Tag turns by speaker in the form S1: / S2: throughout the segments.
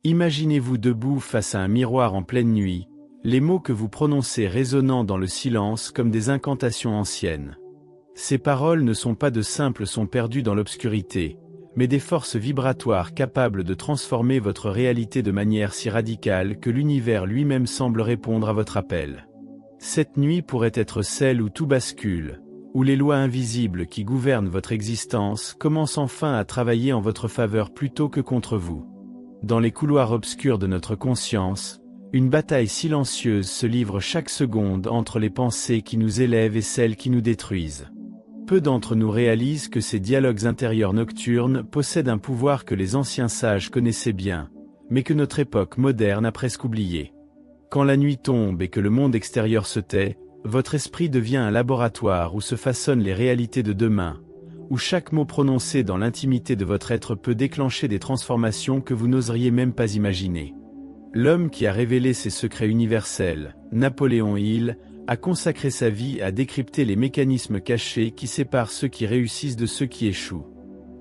S1: Imaginez-vous debout face à un miroir en pleine nuit, les mots que vous prononcez résonnant dans le silence comme des incantations anciennes. Ces paroles ne sont pas de simples sons perdus dans l'obscurité, mais des forces vibratoires capables de transformer votre réalité de manière si radicale que l'univers lui-même semble répondre à votre appel. Cette nuit pourrait être celle où tout bascule, où les lois invisibles qui gouvernent votre existence commencent enfin à travailler en votre faveur plutôt que contre vous. Dans les couloirs obscurs de notre conscience, une bataille silencieuse se livre chaque seconde entre les pensées qui nous élèvent et celles qui nous détruisent. Peu d'entre nous réalisent que ces dialogues intérieurs nocturnes possèdent un pouvoir que les anciens sages connaissaient bien, mais que notre époque moderne a presque oublié. Quand la nuit tombe et que le monde extérieur se tait, votre esprit devient un laboratoire où se façonnent les réalités de demain, où chaque mot prononcé dans l'intimité de votre être peut déclencher des transformations que vous n'oseriez même pas imaginer. L'homme qui a révélé ces secrets universels, Napoléon Hill, a consacré sa vie à décrypter les mécanismes cachés qui séparent ceux qui réussissent de ceux qui échouent.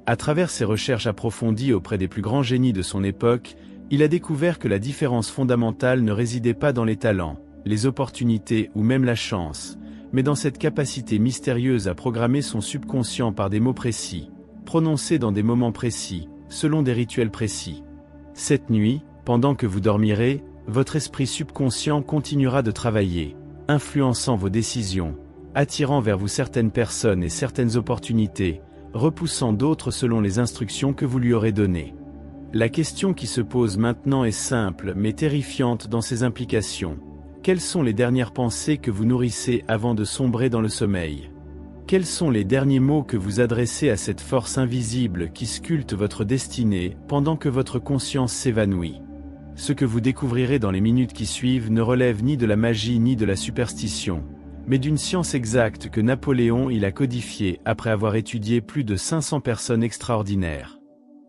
S1: À travers ses recherches approfondies auprès des plus grands génies de son époque, il a découvert que la différence fondamentale ne résidait pas dans les talents, les opportunités ou même la chance, mais dans cette capacité mystérieuse à programmer son subconscient par des mots précis, prononcés dans des moments précis, selon des rituels précis. Cette nuit, pendant que vous dormirez, votre esprit subconscient continuera de travailler, influençant vos décisions, attirant vers vous certaines personnes et certaines opportunités, repoussant d'autres selon les instructions que vous lui aurez données. La question qui se pose maintenant est simple mais terrifiante dans ses implications. Quelles sont les dernières pensées que vous nourrissez avant de sombrer dans le sommeil? Quels sont les derniers mots que vous adressez à cette force invisible qui sculpte votre destinée pendant que votre conscience s'évanouit? Ce que vous découvrirez dans les minutes qui suivent ne relève ni de la magie ni de la superstition, mais d'une science exacte que Napoléon a codifiée après avoir étudié plus de 500 personnes extraordinaires.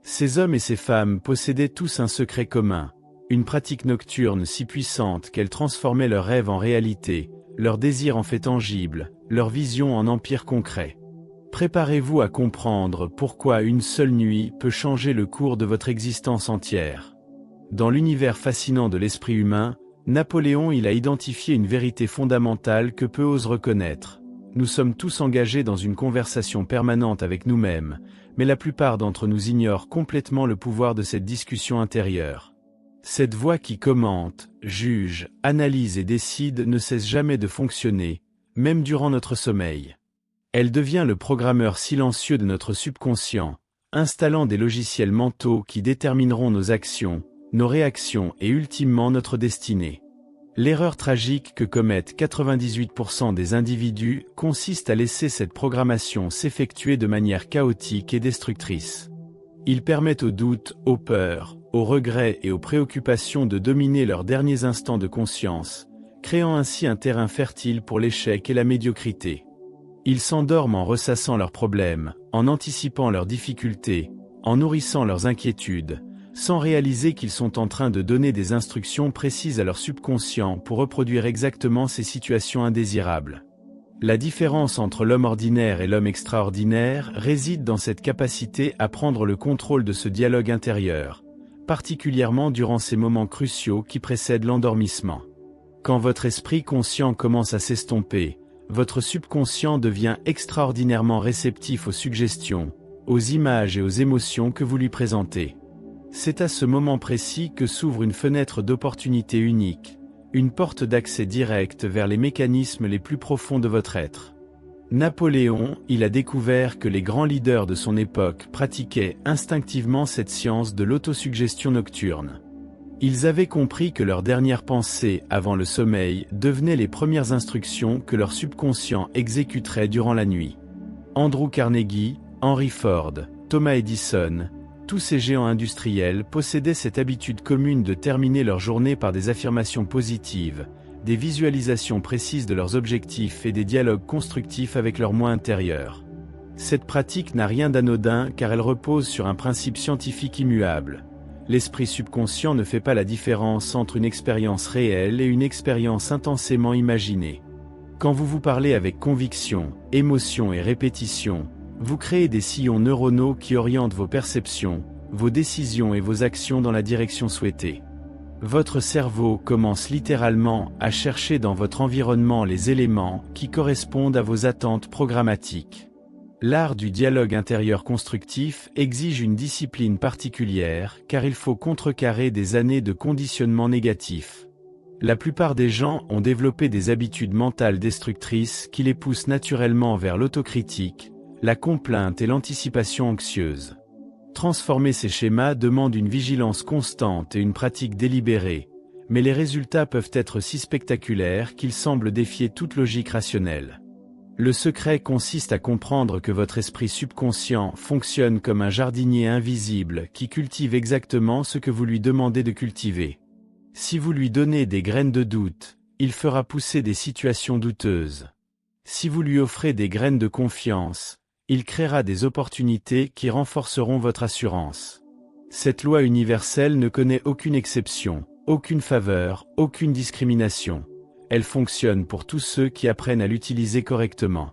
S1: Ces hommes et ces femmes possédaient tous un secret commun, une pratique nocturne si puissante qu'elle transformait leurs rêves en réalité, leurs désirs en faits tangibles, leurs visions en empires concrets. Préparez-vous à comprendre pourquoi une seule nuit peut changer le cours de votre existence entière. Dans l'univers fascinant de l'esprit humain, Napoléon a identifié une vérité fondamentale que peu osent reconnaître. Nous sommes tous engagés dans une conversation permanente avec nous-mêmes, mais la plupart d'entre nous ignorent complètement le pouvoir de cette discussion intérieure. Cette voix qui commente, juge, analyse et décide ne cesse jamais de fonctionner, même durant notre sommeil. Elle devient le programmeur silencieux de notre subconscient, installant des logiciels mentaux qui détermineront nos actions, nos réactions et ultimement notre destinée. L'erreur tragique que commettent 98% des individus consiste à laisser cette programmation s'effectuer de manière chaotique et destructrice. Ils permettent aux doutes, aux peurs, aux regrets et aux préoccupations de dominer leurs derniers instants de conscience, créant ainsi un terrain fertile pour l'échec et la médiocrité. Ils s'endorment en ressassant leurs problèmes, en anticipant leurs difficultés, en nourrissant leurs inquiétudes, sans réaliser qu'ils sont en train de donner des instructions précises à leur subconscient pour reproduire exactement ces situations indésirables. La différence entre l'homme ordinaire et l'homme extraordinaire réside dans cette capacité à prendre le contrôle de ce dialogue intérieur, particulièrement durant ces moments cruciaux qui précèdent l'endormissement. Quand votre esprit conscient commence à s'estomper, votre subconscient devient extraordinairement réceptif aux suggestions, aux images et aux émotions que vous lui présentez. C'est à ce moment précis que s'ouvre une fenêtre d'opportunité unique, une porte d'accès direct vers les mécanismes les plus profonds de votre être. Napoléon, a découvert que les grands leaders de son époque pratiquaient instinctivement cette science de l'autosuggestion nocturne. Ils avaient compris que leurs dernières pensées avant le sommeil devenaient les premières instructions que leur subconscient exécuterait durant la nuit. Andrew Carnegie, Henry Ford, Thomas Edison, tous ces géants industriels possédaient cette habitude commune de terminer leur journée par des affirmations positives, des visualisations précises de leurs objectifs et des dialogues constructifs avec leur moi intérieur. Cette pratique n'a rien d'anodin car elle repose sur un principe scientifique immuable. L'esprit subconscient ne fait pas la différence entre une expérience réelle et une expérience intensément imaginée. Quand vous vous parlez avec conviction, émotion et répétition, vous créez des sillons neuronaux qui orientent vos perceptions, vos décisions et vos actions dans la direction souhaitée. Votre cerveau commence littéralement à chercher dans votre environnement les éléments qui correspondent à vos attentes programmatiques. L'art du dialogue intérieur constructif exige une discipline particulière car il faut contrecarrer des années de conditionnement négatif. La plupart des gens ont développé des habitudes mentales destructrices qui les poussent naturellement vers l'autocritique, la complainte et l'anticipation anxieuse. Transformer ces schémas demande une vigilance constante et une pratique délibérée, mais les résultats peuvent être si spectaculaires qu'ils semblent défier toute logique rationnelle. Le secret consiste à comprendre que votre esprit subconscient fonctionne comme un jardinier invisible qui cultive exactement ce que vous lui demandez de cultiver. Si vous lui donnez des graines de doute, il fera pousser des situations douteuses. Si vous lui offrez des graines de confiance, il créera des opportunités qui renforceront votre assurance. Cette loi universelle ne connaît aucune exception, aucune faveur, aucune discrimination. Elle fonctionne pour tous ceux qui apprennent à l'utiliser correctement.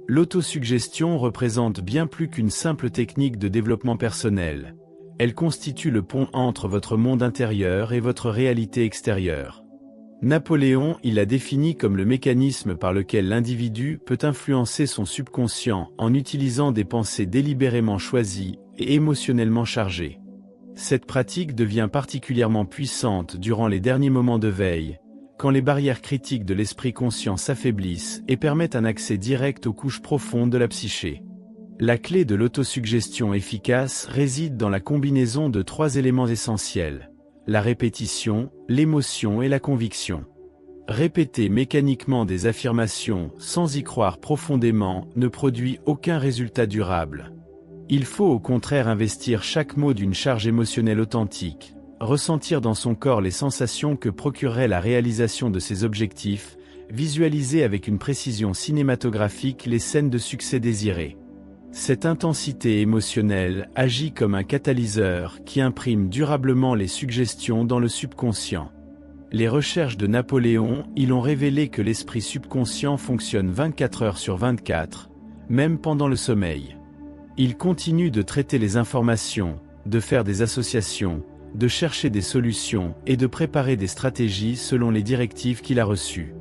S1: L'autosuggestion représente bien plus qu'une simple technique de développement personnel. Elle constitue le pont entre votre monde intérieur et votre réalité extérieure. Napoléon il l'a défini comme le mécanisme par lequel l'individu peut influencer son subconscient en utilisant des pensées délibérément choisies et émotionnellement chargées. Cette pratique devient particulièrement puissante durant les derniers moments de veille, quand les barrières critiques de l'esprit conscient s'affaiblissent et permettent un accès direct aux couches profondes de la psyché. La clé de l'autosuggestion efficace réside dans la combinaison de 3 éléments essentiels: la répétition, l'émotion et la conviction. Répéter mécaniquement des affirmations sans y croire profondément ne produit aucun résultat durable. Il faut au contraire investir chaque mot d'une charge émotionnelle authentique, ressentir dans son corps les sensations que procurerait la réalisation de ses objectifs, visualiser avec une précision cinématographique les scènes de succès désirées. Cette intensité émotionnelle agit comme un catalyseur qui imprime durablement les suggestions dans le subconscient. Les recherches de Napoléon ont révélé que l'esprit subconscient fonctionne 24 heures sur 24, même pendant le sommeil. Il continue de traiter les informations, de faire des associations, de chercher des solutions et de préparer des stratégies selon les directives qu'il a reçues.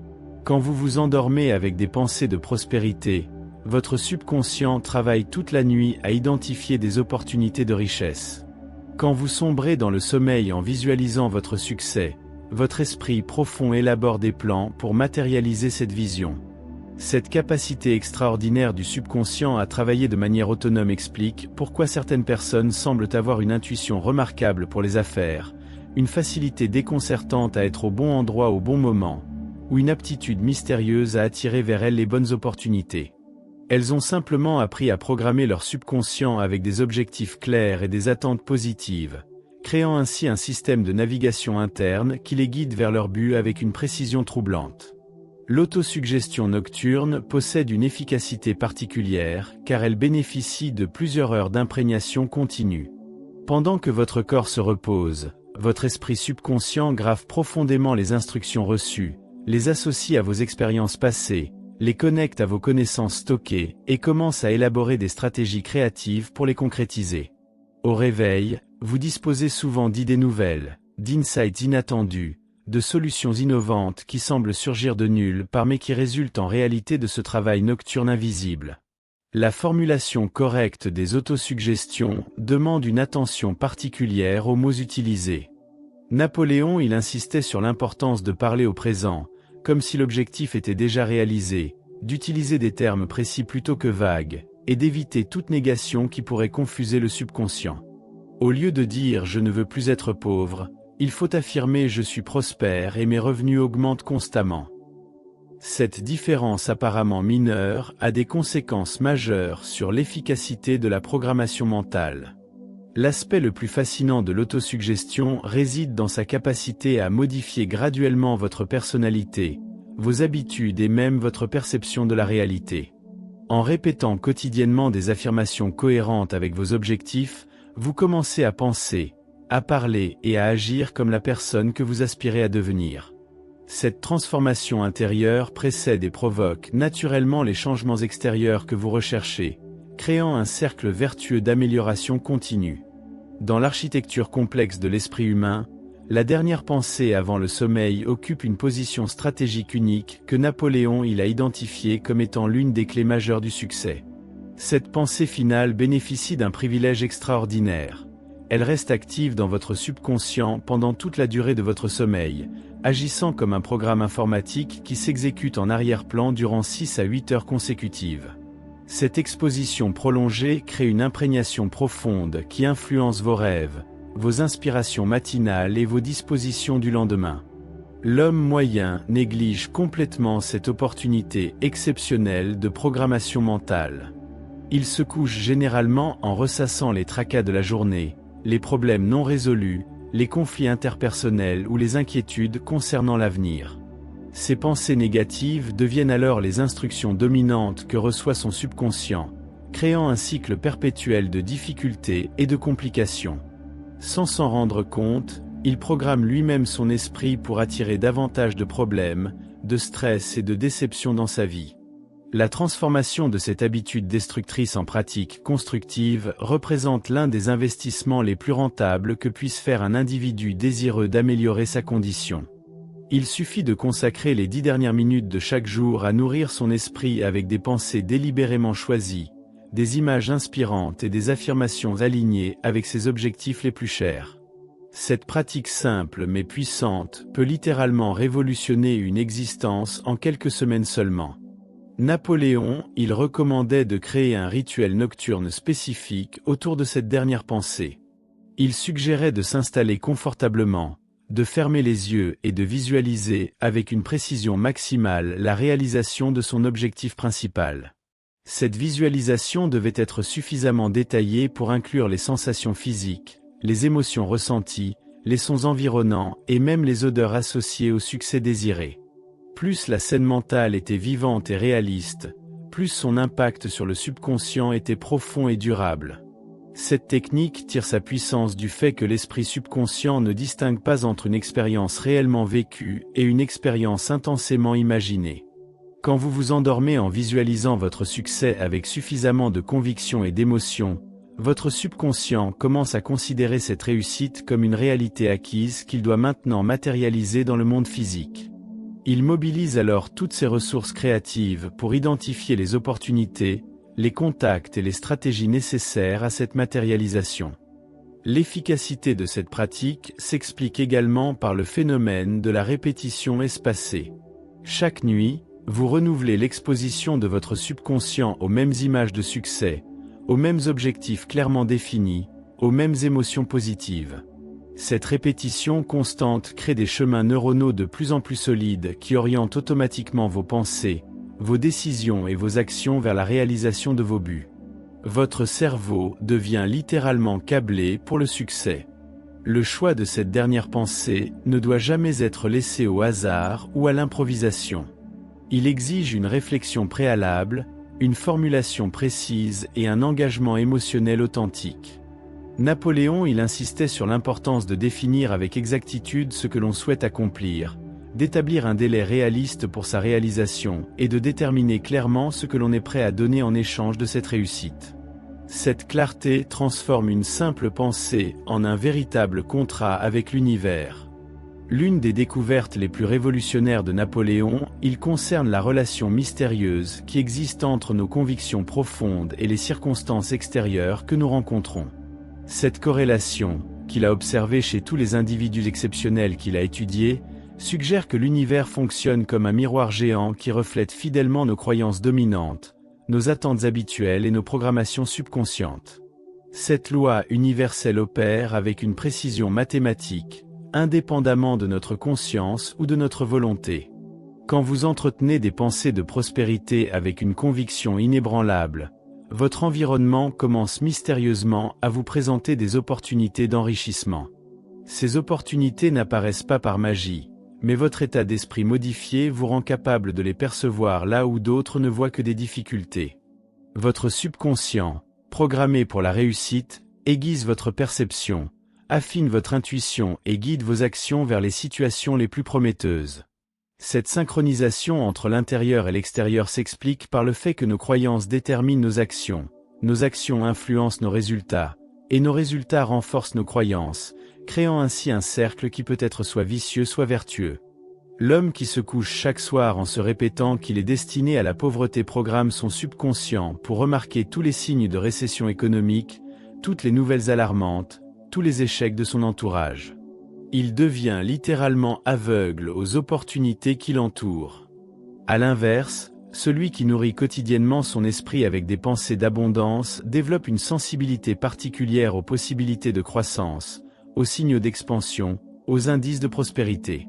S1: Quand vous vous endormez avec des pensées de prospérité, votre subconscient travaille toute la nuit à identifier des opportunités de richesse. Quand vous sombrez dans le sommeil en visualisant votre succès, votre esprit profond élabore des plans pour matérialiser cette vision. Cette capacité extraordinaire du subconscient à travailler de manière autonome explique pourquoi certaines personnes semblent avoir une intuition remarquable pour les affaires, une facilité déconcertante à être au bon endroit au bon moment, ou une aptitude mystérieuse à attirer vers elles les bonnes opportunités. Elles ont simplement appris à programmer leur subconscient avec des objectifs clairs et des attentes positives, créant ainsi un système de navigation interne qui les guide vers leur but avec une précision troublante. L'autosuggestion nocturne possède une efficacité particulière car elle bénéficie de plusieurs heures d'imprégnation continue. Pendant que votre corps se repose, votre esprit subconscient grave profondément les instructions reçues, les associe à vos expériences passées, les connecte à vos connaissances stockées et commence à élaborer des stratégies créatives pour les concrétiser. Au réveil, vous disposez souvent d'idées nouvelles, d'insights inattendus, de solutions innovantes qui semblent surgir de nulle part mais qui résultent en réalité de ce travail nocturne invisible. La formulation correcte des autosuggestions demande une attention particulière aux mots utilisés. Napoléon il insistait sur l'importance de parler au présent, comme si l'objectif était déjà réalisé, d'utiliser des termes précis plutôt que vagues, et d'éviter toute négation qui pourrait confuser le subconscient. Au lieu de dire « je ne veux plus être pauvre », il faut affirmer « je suis prospère et mes revenus augmentent constamment ». Cette différence apparemment mineure a des conséquences majeures sur l'efficacité de la programmation mentale. L'aspect le plus fascinant de l'autosuggestion réside dans sa capacité à modifier graduellement votre personnalité, vos habitudes et même votre perception de la réalité. En répétant quotidiennement des affirmations cohérentes avec vos objectifs, vous commencez à penser, à parler et à agir comme la personne que vous aspirez à devenir. Cette transformation intérieure précède et provoque naturellement les changements extérieurs que vous recherchez, créant un cercle vertueux d'amélioration continue. Dans l'architecture complexe de l'esprit humain, la dernière pensée avant le sommeil occupe une position stratégique unique que Napoléon a identifiée comme étant l'une des clés majeures du succès. Cette pensée finale bénéficie d'un privilège extraordinaire. Elle reste active dans votre subconscient pendant toute la durée de votre sommeil, agissant comme un programme informatique qui s'exécute en arrière-plan durant 6 à 8 heures consécutives. Cette exposition prolongée crée une imprégnation profonde qui influence vos rêves, vos inspirations matinales et vos dispositions du lendemain. L'homme moyen néglige complètement cette opportunité exceptionnelle de programmation mentale. Il se couche généralement en ressassant les tracas de la journée, les problèmes non résolus, les conflits interpersonnels ou les inquiétudes concernant l'avenir. Ces pensées négatives deviennent alors les instructions dominantes que reçoit son subconscient, créant un cycle perpétuel de difficultés et de complications. Sans s'en rendre compte, il programme lui-même son esprit pour attirer davantage de problèmes, de stress et de déceptions dans sa vie. La transformation de cette habitude destructrice en pratique constructive représente l'un des investissements les plus rentables que puisse faire un individu désireux d'améliorer sa condition. Il suffit de consacrer les 10 dernières minutes de chaque jour à nourrir son esprit avec des pensées délibérément choisies, des images inspirantes et des affirmations alignées avec ses objectifs les plus chers. Cette pratique simple mais puissante peut littéralement révolutionner une existence en quelques semaines seulement. Napoléon, il recommandait de créer un rituel nocturne spécifique autour de cette dernière pensée. Il suggérait de s'installer confortablement, de fermer les yeux et de visualiser avec une précision maximale la réalisation de son objectif principal. Cette visualisation devait être suffisamment détaillée pour inclure les sensations physiques, les émotions ressenties, les sons environnants et même les odeurs associées au succès désiré. Plus la scène mentale était vivante et réaliste, plus son impact sur le subconscient était profond et durable. Cette technique tire sa puissance du fait que l'esprit subconscient ne distingue pas entre une expérience réellement vécue et une expérience intensément imaginée. Quand vous vous endormez en visualisant votre succès avec suffisamment de conviction et d'émotion, votre subconscient commence à considérer cette réussite comme une réalité acquise qu'il doit maintenant matérialiser dans le monde physique. Il mobilise alors toutes ses ressources créatives pour identifier les opportunités, les contacts et les stratégies nécessaires à cette matérialisation. L'efficacité de cette pratique s'explique également par le phénomène de la répétition espacée. Chaque nuit, vous renouvelez l'exposition de votre subconscient aux mêmes images de succès, aux mêmes objectifs clairement définis, aux mêmes émotions positives. Cette répétition constante crée des chemins neuronaux de plus en plus solides qui orientent automatiquement vos pensées, vos décisions et vos actions vers la réalisation de vos buts. Votre cerveau devient littéralement câblé pour le succès. Le choix de cette dernière pensée ne doit jamais être laissé au hasard ou à l'improvisation. Il exige une réflexion préalable, une formulation précise et un engagement émotionnel authentique. Napoléon insistait sur l'importance de définir avec exactitude ce que l'on souhaite accomplir, d'établir un délai réaliste pour sa réalisation et de déterminer clairement ce que l'on est prêt à donner en échange de cette réussite. Cette clarté transforme une simple pensée en un véritable contrat avec l'univers. L'une des découvertes les plus révolutionnaires de Napoléon, concerne la relation mystérieuse qui existe entre nos convictions profondes et les circonstances extérieures que nous rencontrons. Cette corrélation, qu'il a observée chez tous les individus exceptionnels qu'il a étudiés, suggère que l'univers fonctionne comme un miroir géant qui reflète fidèlement nos croyances dominantes, nos attentes habituelles et nos programmations subconscientes. Cette loi universelle opère avec une précision mathématique, indépendamment de notre conscience ou de notre volonté. Quand vous entretenez des pensées de prospérité avec une conviction inébranlable, votre environnement commence mystérieusement à vous présenter des opportunités d'enrichissement. Ces opportunités n'apparaissent pas par magie, mais votre état d'esprit modifié vous rend capable de les percevoir là où d'autres ne voient que des difficultés. Votre subconscient, programmé pour la réussite, aiguise votre perception, affine votre intuition et guide vos actions vers les situations les plus prometteuses. Cette synchronisation entre l'intérieur et l'extérieur s'explique par le fait que nos croyances déterminent nos actions influencent nos résultats, et nos résultats renforcent nos croyances, créant ainsi un cercle qui peut être soit vicieux soit vertueux. L'homme qui se couche chaque soir en se répétant qu'il est destiné à la pauvreté programme son subconscient pour remarquer tous les signes de récession économique, toutes les nouvelles alarmantes, tous les échecs de son entourage. Il devient littéralement aveugle aux opportunités qui l'entourent. À l'inverse, celui qui nourrit quotidiennement son esprit avec des pensées d'abondance développe une sensibilité particulière aux possibilités de croissance, aux signaux d'expansion, aux indices de prospérité.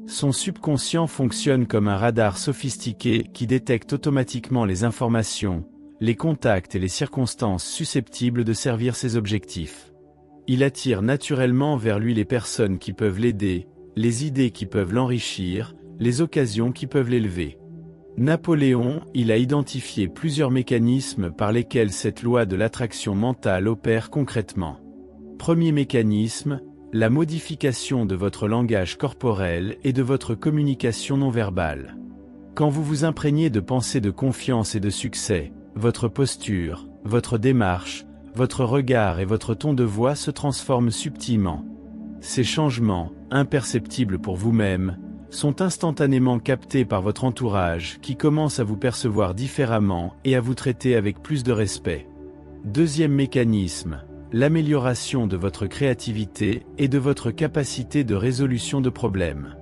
S1: Son subconscient fonctionne comme un radar sophistiqué qui détecte automatiquement les informations, les contacts et les circonstances susceptibles de servir ses objectifs. Il attire naturellement vers lui les personnes qui peuvent l'aider, les idées qui peuvent l'enrichir, les occasions qui peuvent l'élever. Napoléon, il a identifié plusieurs mécanismes par lesquels cette loi de l'attraction mentale opère concrètement. Premier mécanisme, la modification de votre langage corporel et de votre communication non verbale. Quand vous vous imprégnez de pensées de confiance et de succès, votre posture, votre démarche, votre regard et votre ton de voix se transforment subtilement. Ces changements, imperceptibles pour vous-même, sont instantanément captés par votre entourage qui commence à vous percevoir différemment et à vous traiter avec plus de respect. Deuxième mécanisme, l'amélioration de votre créativité et de votre capacité de résolution de problèmes.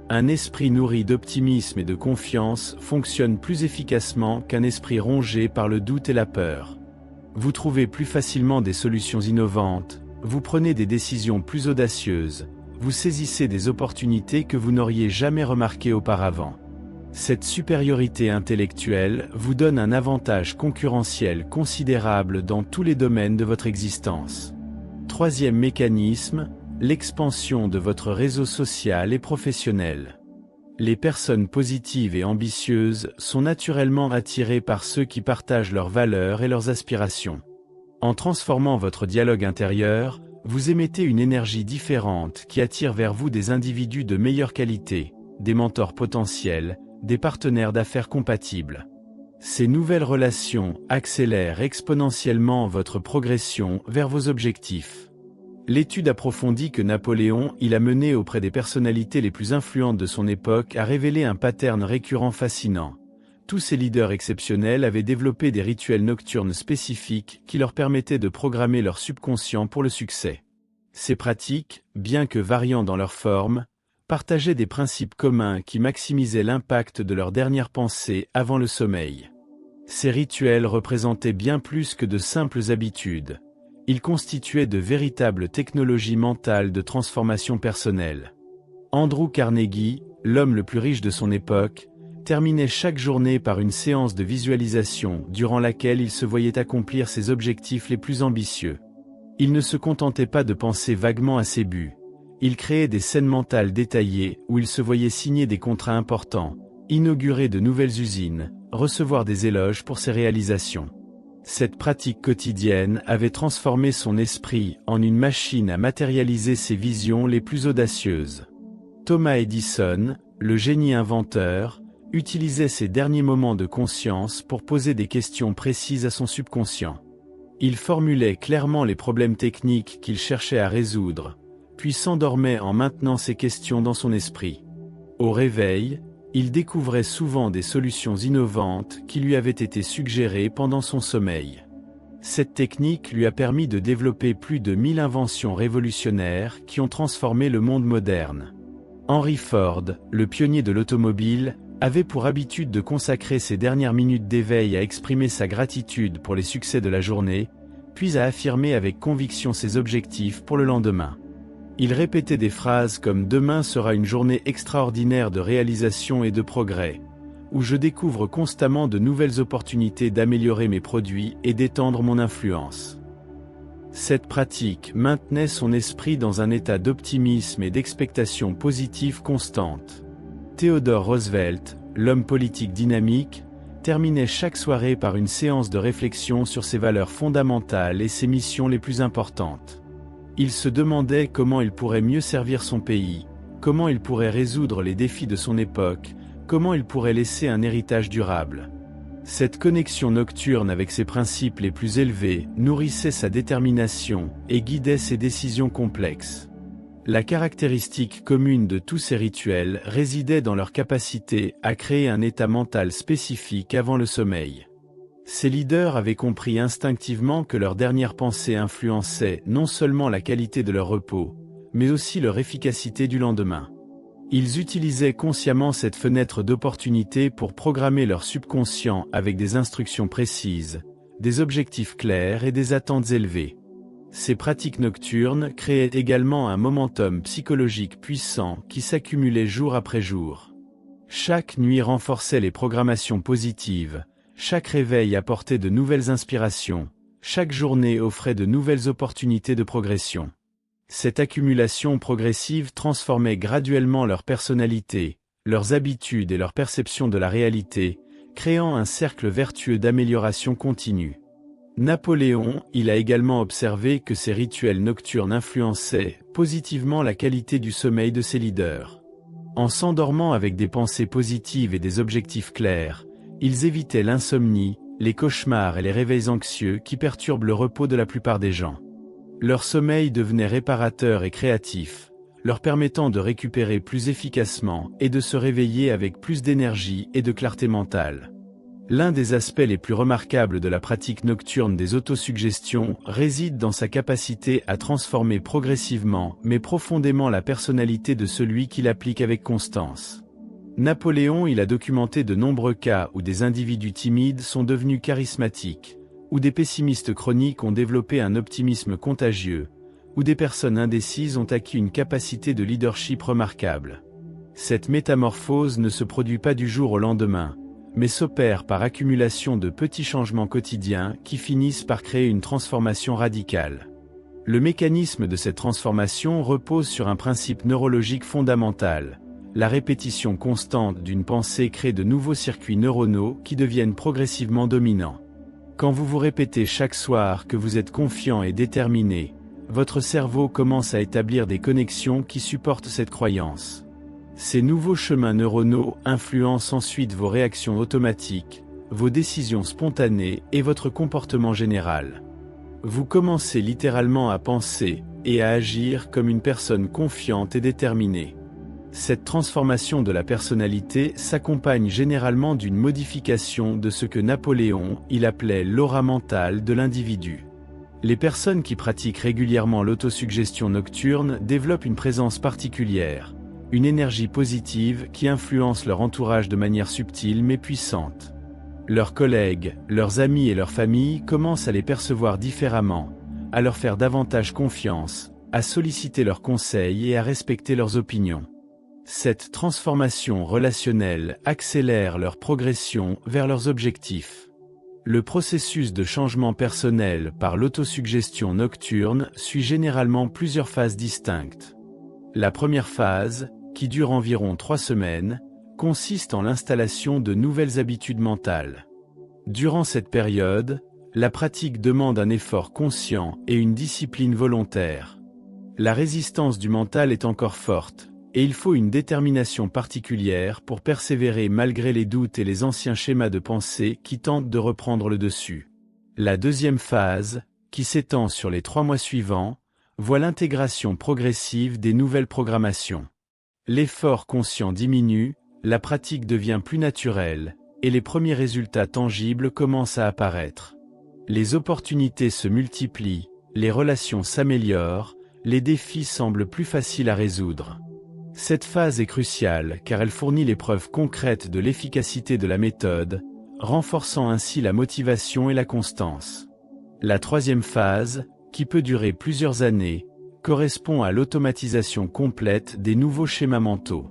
S1: Un esprit nourri d'optimisme et de confiance fonctionne plus efficacement qu'un esprit rongé par le doute et la peur. Vous trouvez plus facilement des solutions innovantes, vous prenez des décisions plus audacieuses, vous saisissez des opportunités que vous n'auriez jamais remarquées auparavant. Cette supériorité intellectuelle vous donne un avantage concurrentiel considérable dans tous les domaines de votre existence. Troisième mécanisme, l'expansion de votre réseau social et professionnel. Les personnes positives et ambitieuses sont naturellement attirées par ceux qui partagent leurs valeurs et leurs aspirations. En transformant votre dialogue intérieur, vous émettez une énergie différente qui attire vers vous des individus de meilleure qualité, des mentors potentiels, des partenaires d'affaires compatibles. Ces nouvelles relations accélèrent exponentiellement votre progression vers vos objectifs. L'étude approfondie que Napoléon a menée auprès des personnalités les plus influentes de son époque a révélé un pattern récurrent fascinant. Tous ces leaders exceptionnels avaient développé des rituels nocturnes spécifiques qui leur permettaient de programmer leur subconscient pour le succès. Ces pratiques, bien que variant dans leur forme, partageaient des principes communs qui maximisaient l'impact de leurs dernières pensées avant le sommeil. Ces rituels représentaient bien plus que de simples habitudes. Ils constituaient de véritables technologies mentales de transformation personnelle. Andrew Carnegie, l'homme le plus riche de son époque, terminait chaque journée par une séance de visualisation durant laquelle il se voyait accomplir ses objectifs les plus ambitieux. Il ne se contentait pas de penser vaguement à ses buts. Il créait des scènes mentales détaillées où il se voyait signer des contrats importants, inaugurer de nouvelles usines, recevoir des éloges pour ses réalisations. Cette pratique quotidienne avait transformé son esprit en une machine à matérialiser ses visions les plus audacieuses. Thomas Edison, le génie inventeur, utilisait ses derniers moments de conscience pour poser des questions précises à son subconscient. Il formulait clairement les problèmes techniques qu'il cherchait à résoudre, puis s'endormait en maintenant ces questions dans son esprit. Au réveil, il découvrait souvent des solutions innovantes qui lui avaient été suggérées pendant son sommeil. Cette technique lui a permis de développer plus de 1000 inventions révolutionnaires qui ont transformé le monde moderne. Henry Ford, le pionnier de l'automobile, avait pour habitude de consacrer ses dernières minutes d'éveil à exprimer sa gratitude pour les succès de la journée, puis à affirmer avec conviction ses objectifs pour le lendemain. Il répétait des phrases comme « Demain sera une journée extraordinaire de réalisation et de progrès », où je découvre constamment de nouvelles opportunités d'améliorer mes produits et d'étendre mon influence. Cette pratique maintenait son esprit dans un état d'optimisme et d'expectation positive constante. Theodore Roosevelt, l'homme politique dynamique, terminait chaque soirée par une séance de réflexion sur ses valeurs fondamentales et ses missions les plus importantes. Il se demandait comment il pourrait mieux servir son pays, comment il pourrait résoudre les défis de son époque, comment il pourrait laisser un héritage durable. Cette connexion nocturne avec ses principes les plus élevés nourrissait sa détermination et guidait ses décisions complexes. La caractéristique commune de tous ces rituels résidait dans leur capacité à créer un état mental spécifique avant le sommeil. Ces leaders avaient compris instinctivement que leur dernière pensée influençait non seulement la qualité de leur repos, mais aussi leur efficacité du lendemain. Ils utilisaient consciemment cette fenêtre d'opportunité pour programmer leur subconscient avec des instructions précises, des objectifs clairs et des attentes élevées. Ces pratiques nocturnes créaient également un momentum psychologique puissant qui s'accumulait jour après jour. Chaque nuit renforçait les programmations positives, chaque réveil apportait de nouvelles inspirations, chaque journée offrait de nouvelles opportunités de progression. Cette accumulation progressive transformait graduellement leur personnalité, leurs habitudes et leur perception de la réalité, créant un cercle vertueux d'amélioration continue. Napoléon, il a également observé que ces rituels nocturnes influençaient positivement la qualité du sommeil de ses leaders. En s'endormant avec des pensées positives et des objectifs clairs, ils évitaient l'insomnie, les cauchemars et les réveils anxieux qui perturbent le repos de la plupart des gens. Leur sommeil devenait réparateur et créatif, leur permettant de récupérer plus efficacement et de se réveiller avec plus d'énergie et de clarté mentale. L'un des aspects les plus remarquables de la pratique nocturne des autosuggestions réside dans sa capacité à transformer progressivement mais profondément la personnalité de celui qui l'applique avec constance. Napoléon, il a documenté de nombreux cas où des individus timides sont devenus charismatiques, où des pessimistes chroniques ont développé un optimisme contagieux, où des personnes indécises ont acquis une capacité de leadership remarquable. Cette métamorphose ne se produit pas du jour au lendemain, mais s'opère par accumulation de petits changements quotidiens qui finissent par créer une transformation radicale. Le mécanisme de cette transformation repose sur un principe neurologique fondamental. La répétition constante d'une pensée crée de nouveaux circuits neuronaux qui deviennent progressivement dominants. Quand vous vous répétez chaque soir que vous êtes confiant et déterminé, votre cerveau commence à établir des connexions qui supportent cette croyance. Ces nouveaux chemins neuronaux influencent ensuite vos réactions automatiques, vos décisions spontanées et votre comportement général. Vous commencez littéralement à penser et à agir comme une personne confiante et déterminée. Cette transformation de la personnalité s'accompagne généralement d'une modification de ce que Napoléon, il appelait l'aura mentale de l'individu. Les personnes qui pratiquent régulièrement l'autosuggestion nocturne développent une présence particulière, une énergie positive qui influence leur entourage de manière subtile mais puissante. Leurs collègues, leurs amis et leur famille commencent à les percevoir différemment, à leur faire davantage confiance, à solliciter leurs conseils et à respecter leurs opinions. Cette transformation relationnelle accélère leur progression vers leurs objectifs. Le processus de changement personnel par l'autosuggestion nocturne suit généralement plusieurs phases distinctes. La première phase, qui dure environ 3 semaines, consiste en l'installation de nouvelles habitudes mentales. Durant cette période, la pratique demande un effort conscient et une discipline volontaire. La résistance du mental est encore forte, et il faut une détermination particulière pour persévérer malgré les doutes et les anciens schémas de pensée qui tentent de reprendre le dessus. La deuxième phase, qui s'étend sur les 3 mois suivants, voit l'intégration progressive des nouvelles programmations. L'effort conscient diminue, la pratique devient plus naturelle, et les premiers résultats tangibles commencent à apparaître. Les opportunités se multiplient, les relations s'améliorent, les défis semblent plus faciles à résoudre. Cette phase est cruciale car elle fournit les preuves concrètes de l'efficacité de la méthode, renforçant ainsi la motivation et la constance. La troisième phase, qui peut durer plusieurs années, correspond à l'automatisation complète des nouveaux schémas mentaux.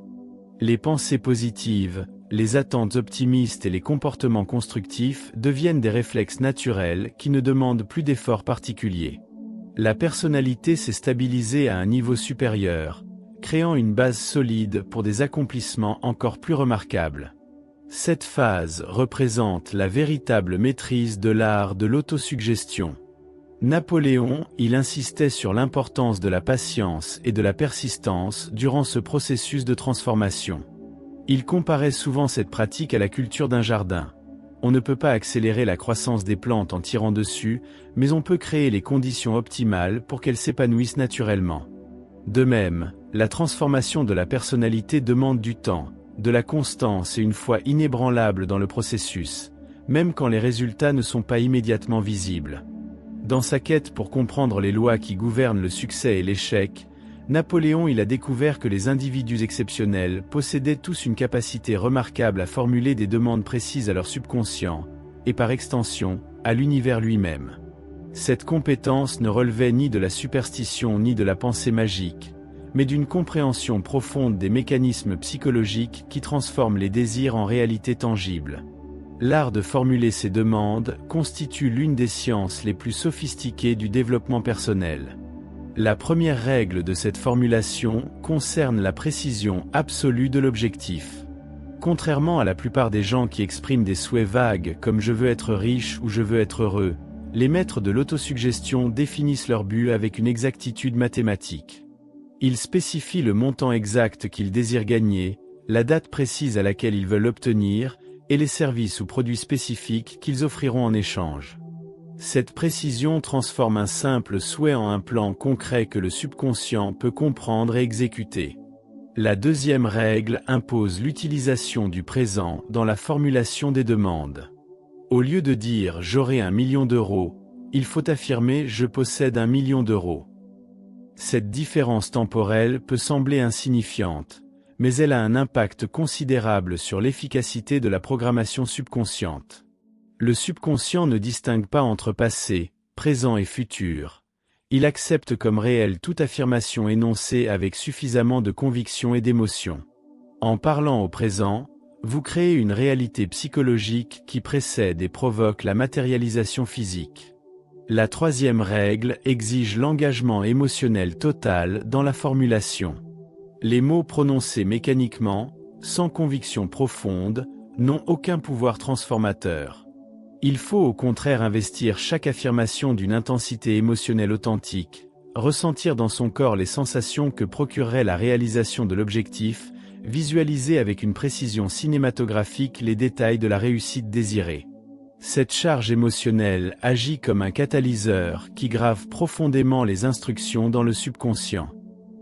S1: Les pensées positives, les attentes optimistes et les comportements constructifs deviennent des réflexes naturels qui ne demandent plus d'efforts particuliers. La personnalité s'est stabilisée à un niveau supérieur, créant une base solide pour des accomplissements encore plus remarquables. Cette phase représente la véritable maîtrise de l'art de l'autosuggestion. Napoléon, il insistait sur l'importance de la patience et de la persistance durant ce processus de transformation. Il comparait souvent cette pratique à la culture d'un jardin. On ne peut pas accélérer la croissance des plantes en tirant dessus, mais on peut créer les conditions optimales pour qu'elles s'épanouissent naturellement. De même, la transformation de la personnalité demande du temps, de la constance et une foi inébranlable dans le processus, même quand les résultats ne sont pas immédiatement visibles. Dans sa quête pour comprendre les lois qui gouvernent le succès et l'échec, Napoléon a découvert que les individus exceptionnels possédaient tous une capacité remarquable à formuler des demandes précises à leur subconscient, et par extension, à l'univers lui-même. Cette compétence ne relevait ni de la superstition ni de la pensée magique, mais d'une compréhension profonde des mécanismes psychologiques qui transforment les désirs en réalité tangible. L'art de formuler ces demandes constitue l'une des sciences les plus sophistiquées du développement personnel. La première règle de cette formulation concerne la précision absolue de l'objectif. Contrairement à la plupart des gens qui expriment des souhaits vagues comme « je veux être riche » ou « je veux être heureux », les maîtres de l'autosuggestion définissent leur but avec une exactitude mathématique. Ils spécifient le montant exact qu'ils désirent gagner, la date précise à laquelle ils veulent l'obtenir, et les services ou produits spécifiques qu'ils offriront en échange. Cette précision transforme un simple souhait en un plan concret que le subconscient peut comprendre et exécuter. La deuxième règle impose l'utilisation du présent dans la formulation des demandes. Au lieu de dire « j'aurai 1 million d'euros », il faut affirmer « je possède 1 million d'euros ». Cette différence temporelle peut sembler insignifiante, mais elle a un impact considérable sur l'efficacité de la programmation subconsciente. Le subconscient ne distingue pas entre passé, présent et futur. Il accepte comme réelle toute affirmation énoncée avec suffisamment de conviction et d'émotion. En parlant au présent, vous créez une réalité psychologique qui précède et provoque la matérialisation physique. La troisième règle exige l'engagement émotionnel total dans la formulation. Les mots prononcés mécaniquement, sans conviction profonde, n'ont aucun pouvoir transformateur. Il faut au contraire investir chaque affirmation d'une intensité émotionnelle authentique, ressentir dans son corps les sensations que procurerait la réalisation de l'objectif, visualiser avec une précision cinématographique les détails de la réussite désirée. Cette charge émotionnelle agit comme un catalyseur qui grave profondément les instructions dans le subconscient.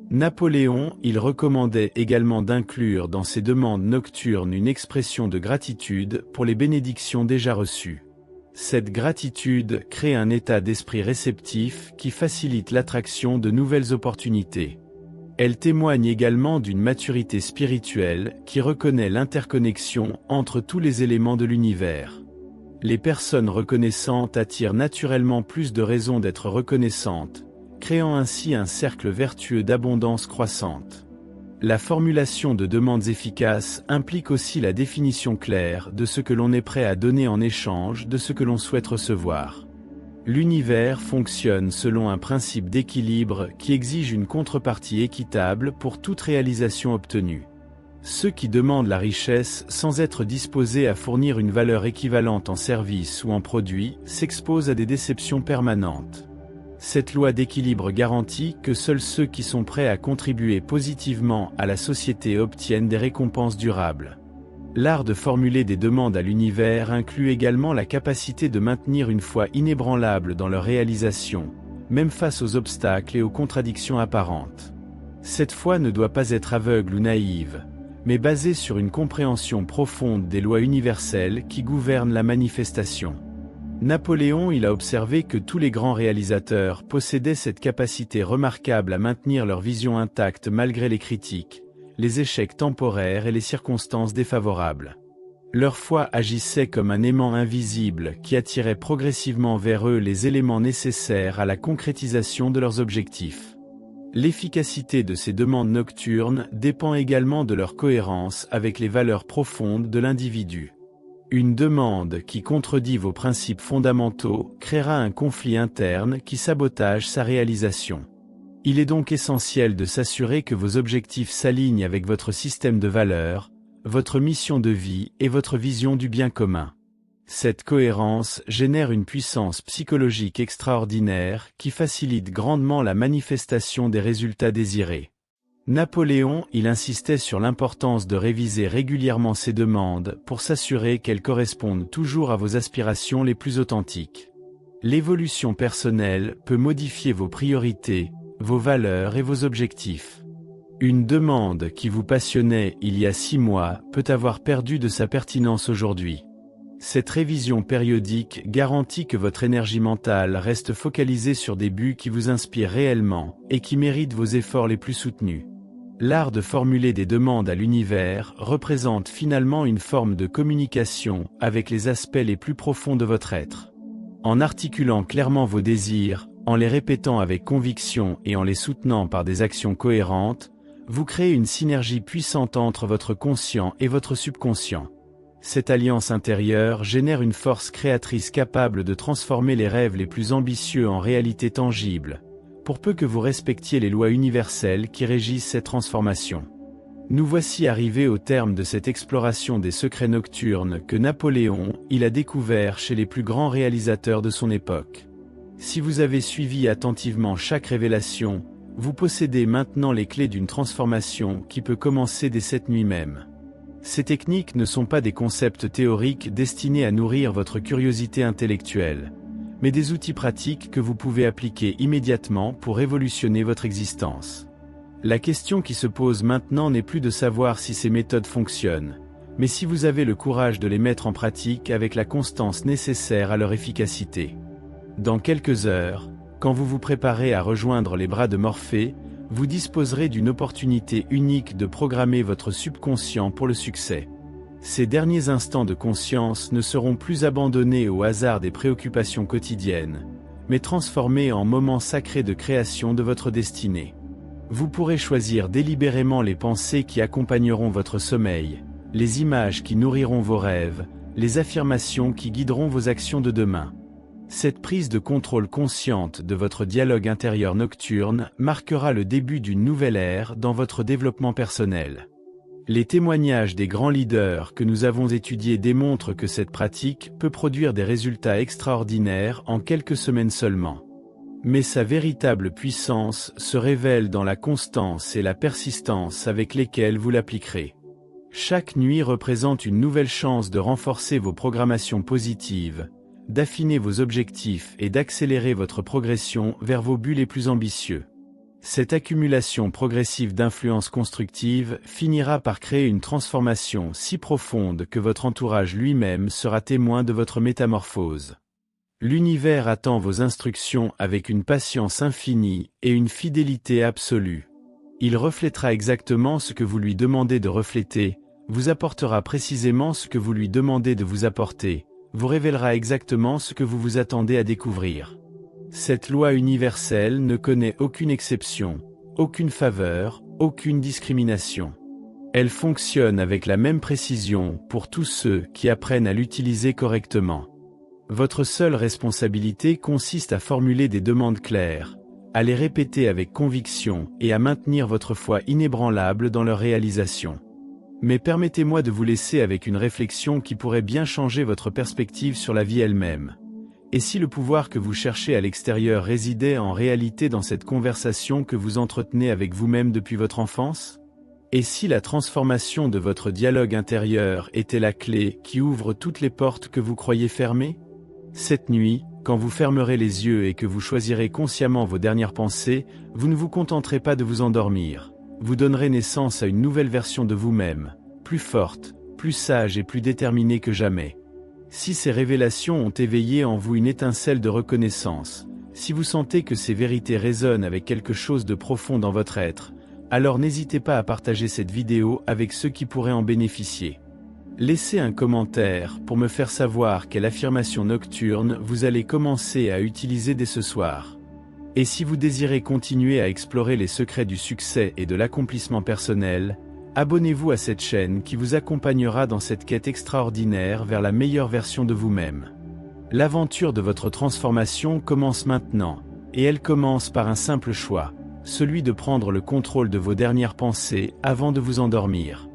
S1: Napoléon, il recommandait également d'inclure dans ses demandes nocturnes une expression de gratitude pour les bénédictions déjà reçues. Cette gratitude crée un état d'esprit réceptif qui facilite l'attraction de nouvelles opportunités. Elle témoigne également d'une maturité spirituelle qui reconnaît l'interconnexion entre tous les éléments de l'univers. Les personnes reconnaissantes attirent naturellement plus de raisons d'être reconnaissantes, créant ainsi un cercle vertueux d'abondance croissante. La formulation de demandes efficaces implique aussi la définition claire de ce que l'on est prêt à donner en échange de ce que l'on souhaite recevoir. L'univers fonctionne selon un principe d'équilibre qui exige une contrepartie équitable pour toute réalisation obtenue. Ceux qui demandent la richesse sans être disposés à fournir une valeur équivalente en service ou en produit s'exposent à des déceptions permanentes. Cette loi d'équilibre garantit que seuls ceux qui sont prêts à contribuer positivement à la société obtiennent des récompenses durables. L'art de formuler des demandes à l'univers inclut également la capacité de maintenir une foi inébranlable dans leur réalisation, même face aux obstacles et aux contradictions apparentes. Cette foi ne doit pas être aveugle ou naïve, mais basée sur une compréhension profonde des lois universelles qui gouvernent la manifestation. Napoléon a observé que tous les grands réalisateurs possédaient cette capacité remarquable à maintenir leur vision intacte malgré les critiques, les échecs temporaires et les circonstances défavorables. Leur foi agissait comme un aimant invisible qui attirait progressivement vers eux les éléments nécessaires à la concrétisation de leurs objectifs. L'efficacité de ces demandes nocturnes dépend également de leur cohérence avec les valeurs profondes de l'individu. Une demande qui contredit vos principes fondamentaux créera un conflit interne qui sabotage sa réalisation. Il est donc essentiel de s'assurer que vos objectifs s'alignent avec votre système de valeurs, votre mission de vie et votre vision du bien commun. Cette cohérence génère une puissance psychologique extraordinaire qui facilite grandement la manifestation des résultats désirés. Napoléon, il insistait sur l'importance de réviser régulièrement ses demandes pour s'assurer qu'elles correspondent toujours à vos aspirations les plus authentiques. L'évolution personnelle peut modifier vos priorités, vos valeurs et vos objectifs. Une demande qui vous passionnait il y a 6 mois peut avoir perdu de sa pertinence aujourd'hui. Cette révision périodique garantit que votre énergie mentale reste focalisée sur des buts qui vous inspirent réellement et qui méritent vos efforts les plus soutenus. L'art de formuler des demandes à l'univers représente finalement une forme de communication avec les aspects les plus profonds de votre être. En articulant clairement vos désirs, en les répétant avec conviction et en les soutenant par des actions cohérentes, vous créez une synergie puissante entre votre conscient et votre subconscient. Cette alliance intérieure génère une force créatrice capable de transformer les rêves les plus ambitieux en réalité tangible, pour peu que vous respectiez les lois universelles qui régissent cette transformation. Nous voici arrivés au terme de cette exploration des secrets nocturnes que Napoléon, il a découvert chez les plus grands réalisateurs de son époque. Si vous avez suivi attentivement chaque révélation, vous possédez maintenant les clés d'une transformation qui peut commencer dès cette nuit même. Ces techniques ne sont pas des concepts théoriques destinés à nourrir votre curiosité intellectuelle, mais des outils pratiques que vous pouvez appliquer immédiatement pour révolutionner votre existence. La question qui se pose maintenant n'est plus de savoir si ces méthodes fonctionnent, mais si vous avez le courage de les mettre en pratique avec la constance nécessaire à leur efficacité. Dans quelques heures, quand vous vous préparez à rejoindre les bras de Morphée, vous disposerez d'une opportunité unique de programmer votre subconscient pour le succès. Ces derniers instants de conscience ne seront plus abandonnés au hasard des préoccupations quotidiennes, mais transformés en moments sacrés de création de votre destinée. Vous pourrez choisir délibérément les pensées qui accompagneront votre sommeil, les images qui nourriront vos rêves, les affirmations qui guideront vos actions de demain. Cette prise de contrôle consciente de votre dialogue intérieur nocturne marquera le début d'une nouvelle ère dans votre développement personnel. Les témoignages des grands leaders que nous avons étudiés démontrent que cette pratique peut produire des résultats extraordinaires en quelques semaines seulement. Mais sa véritable puissance se révèle dans la constance et la persistance avec lesquelles vous l'appliquerez. Chaque nuit représente une nouvelle chance de renforcer vos programmations positives, d'affiner vos objectifs et d'accélérer votre progression vers vos buts les plus ambitieux. Cette accumulation progressive d'influences constructives finira par créer une transformation si profonde que votre entourage lui-même sera témoin de votre métamorphose. L'univers attend vos instructions avec une patience infinie et une fidélité absolue. Il reflètera exactement ce que vous lui demandez de refléter, vous apportera précisément ce que vous lui demandez de vous apporter, vous révélera exactement ce que vous vous attendez à découvrir. Cette loi universelle ne connaît aucune exception, aucune faveur, aucune discrimination. Elle fonctionne avec la même précision pour tous ceux qui apprennent à l'utiliser correctement. Votre seule responsabilité consiste à formuler des demandes claires, à les répéter avec conviction et à maintenir votre foi inébranlable dans leur réalisation. Mais permettez-moi de vous laisser avec une réflexion qui pourrait bien changer votre perspective sur la vie elle-même. Et si le pouvoir que vous cherchez à l'extérieur résidait en réalité dans cette conversation que vous entretenez avec vous-même depuis votre enfance? Et si la transformation de votre dialogue intérieur était la clé qui ouvre toutes les portes que vous croyez fermées? Cette nuit, quand vous fermerez les yeux et que vous choisirez consciemment vos dernières pensées, vous ne vous contenterez pas de vous endormir. Vous donnerez naissance à une nouvelle version de vous-même, plus forte, plus sage et plus déterminée que jamais. Si ces révélations ont éveillé en vous une étincelle de reconnaissance, si vous sentez que ces vérités résonnent avec quelque chose de profond dans votre être, alors n'hésitez pas à partager cette vidéo avec ceux qui pourraient en bénéficier. Laissez un commentaire pour me faire savoir quelle affirmation nocturne vous allez commencer à utiliser dès ce soir. Et si vous désirez continuer à explorer les secrets du succès et de l'accomplissement personnel, abonnez-vous à cette chaîne qui vous accompagnera dans cette quête extraordinaire vers la meilleure version de vous-même. L'aventure de votre transformation commence maintenant, et elle commence par un simple choix, celui de prendre le contrôle de vos dernières pensées avant de vous endormir.